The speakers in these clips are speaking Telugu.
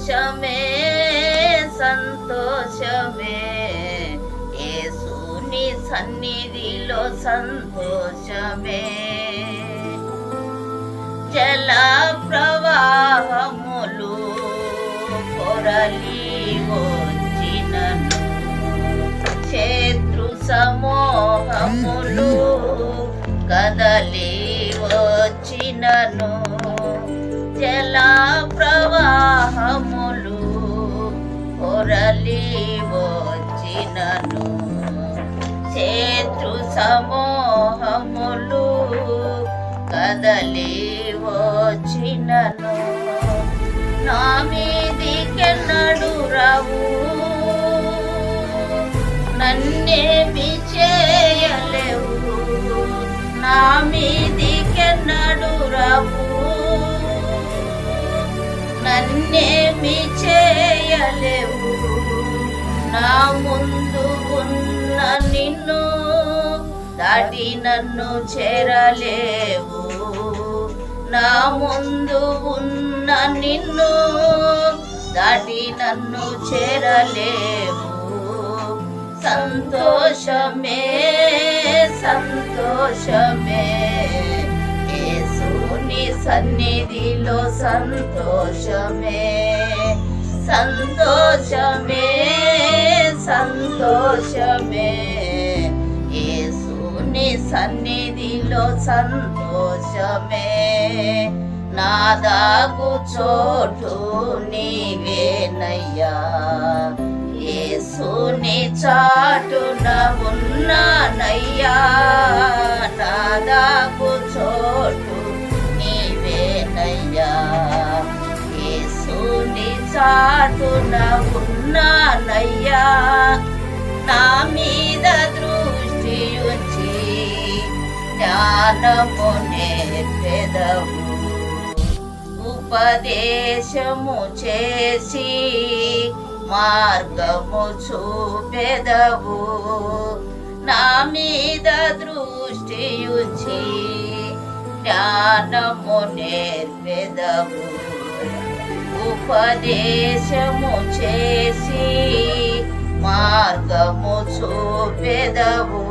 సంతోషమే సంతోషమే యేసుని సన్నిధిలో సంతోషమే. జల ప్రవాహములు పొరలి వచ్చినను, శత్రు సమూహములు కదలి వచ్చినను, జల ప్రవాహములు పొరలి వచ్చినను, శత్రు సమూహములు కదలి వచ్చినను, నా మీదికెన్నడు రావు, నన్నేమి చేయలేవు, నా మీదికెన్నడు రావు, నన్నేమి చేయలేవు, నా ముందు ఉన్న నిన్ను దాటి నన్ను చేరలేవు, నా ముందు ఉన్న నిన్ను దాటి నన్ను చేరలేవు. సంతోషమే సంతోషమే యేసుని సన్నిధిలో సంతోషమే, సంతోషమే సంతోషమే యేసుని సన్నిధిలో సంతోషమే. నా దాగు చోటు నీవేనయ్యా, యేసుని చాటున ఉన్నానయ్యా, నా దాగు చోటు నీవేనయ్యా, యేసుని చాటున ఉన్నానయ్యా, నా మీద దృష్టి ఉంచి జ్ఞానము నేర్పెదవు, ఉపదేశము చేసి మార్గము చూపెదవు, నా మీద దృష్టి ఉంచి జ్ఞానము నేర్పెదవు, ఉపదేశము చేసి మార్గము చూపెదవు,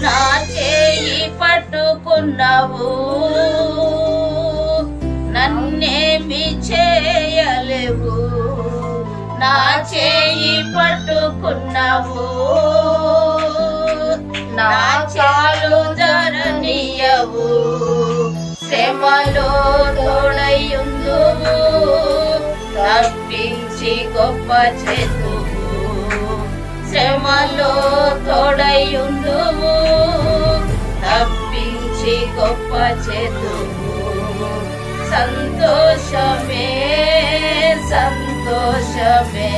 నా చేయి పట్టుకున్నావు, నన్నేమి చేయలేవు, నా చేయి పట్టుకున్నావు, నా చాలు జరనీయవు, శ్రమలో తోడయుందువు, తప్పించి గొప్ప చేతువు, శ్రమలో తోడయుందువు, తప్పించి గొప్ప చేతువు. సంతోషమే సంతోషమే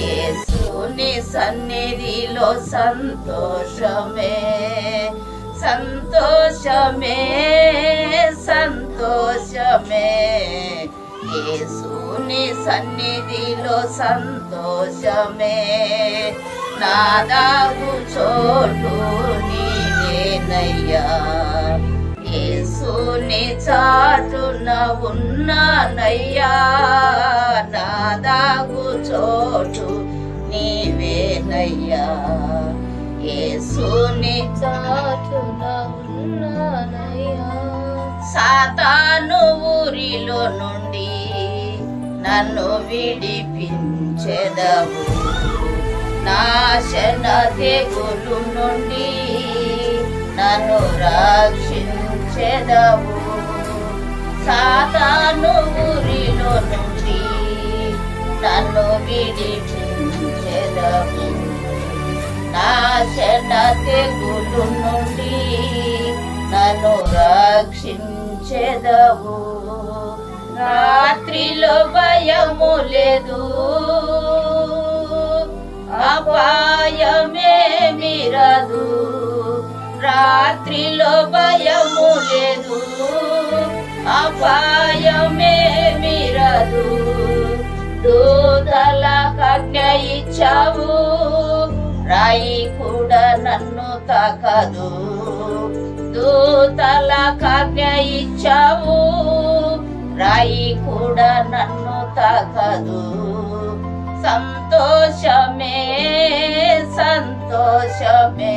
యేసుని సన్నిధిలో సంతోషమే, సంతోషమే సంతోషమే యేసుని సన్నిధిలో సంతోషమే. నా దాగు చోటు నీవేనయ్యా, యేసుని చాటున ఉన్నానయ్యా, నా దాగు చోటు నీవేనయ్యా, యేసుని చాటున ఉన్నానయ్యా. సాతాను ఊరిలో నుండి నన్ను విడిపించెదవు, నాశన తెగులు నుండి నన్ను రక్షించెదవు, సాతాను ఊరిలో నుండి నన్ను విడిపించెదవు, నాశన తెగులు నుండి నన్ను రక్షించెదవు. రాత్రిలో భయము లేదు, అపాయమేమీ రాదు, రాత్రిలో భయము లేదు, అపాయమేమీ రాదు, దూతల ఆజ్ఞ ఇచ్చావు, రాయి కూడా నన్ను తాకదు, దూతల ఆజ్ఞ ఇచ్చావు, రాయి కూడా నన్ను తాకదు. సంతోషమే సంతోషమే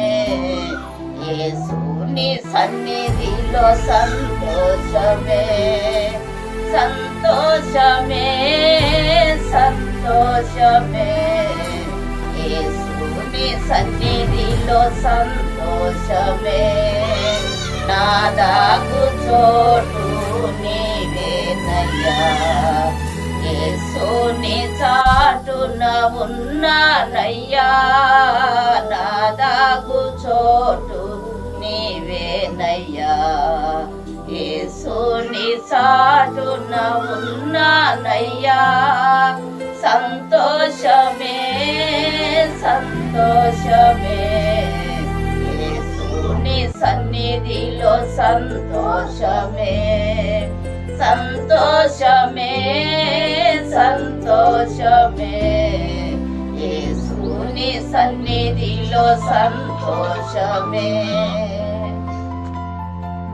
యేసుని సన్నిధిలో సంతోషమే. సంతోషమే సంతోషమే యేసుని సన్నిధిలో సంతోషమే. నా దాగు చోటు నీవేనయ్యా, యేసుని చాటున ఉన్నానయ్యా. నా దాగు చోటు నీవేనయ్యా, యేసుని చాటున ఉన్నానయ్యా. సంతోషమే సంతోషమే యేసుని సన్నిధిలో సంతోషమే. సంతోషమే సంతోషమే యేసుని సన్నిధిలో సంతోషమే.